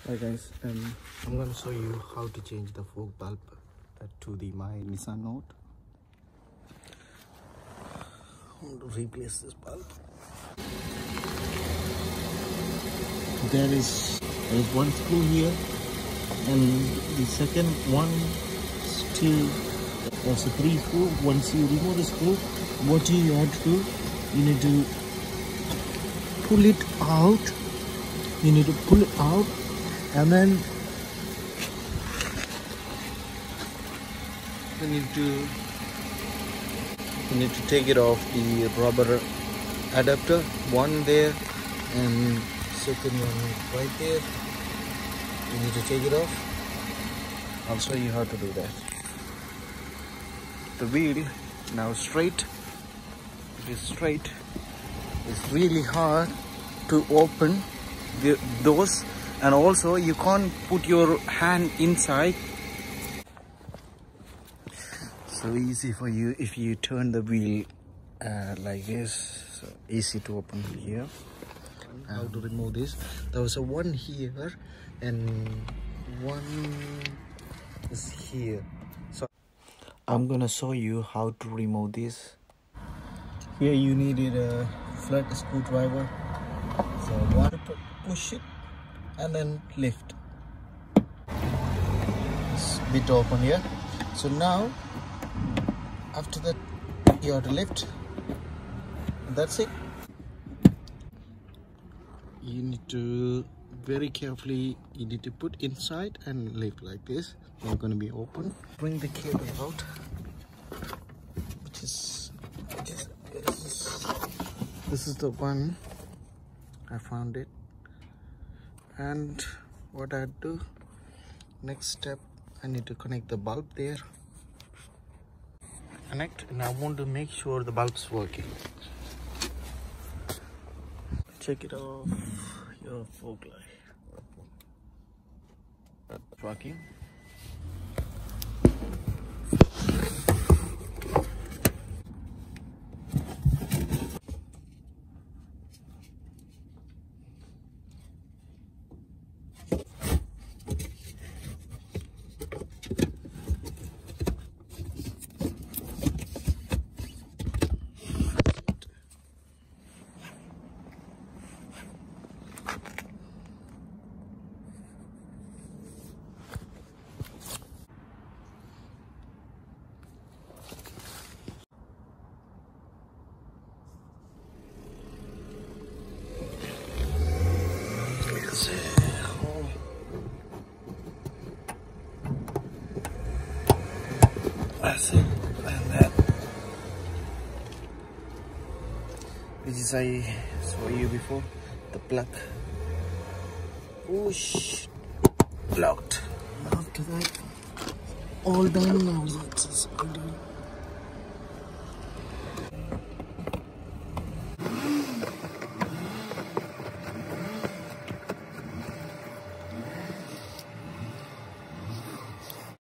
Hi guys, I'm going to show you how to change the fog bulb to my Nissan Note. I want to replace this bulb. There is one screw here, and the second one still. There's a 3 screw. Once you remove the screw, what you have to do, you need to pull it out. You need to pull it out, and then you need to take it off the rubber adapter, one there and second one right there. You need to take it off. I'll show you how to do that. The wheel now straight. It is straight. It's really hard to open those, and also you can't put your hand inside. So easy for you if you turn the wheel like this. So easy to open here. How to remove this? There was a one here and one is here. So I'm gonna show you how to remove this. Here you needed a flat screwdriver. So one, push it and then lift. It's a bit open here. So now after that you have to lift, and that's it. You need to very carefully, you need to put inside and lift like this. They're going to be open. Bring the cable out, this is the one. I found it. And what I do, next step, I need to connect the bulb there. Connect, and I want to make sure the bulb's working. Check it off your fog light. Working. That's it, and that, which is I saw you before, the plug, push, locked. After that, all done now. It's all done.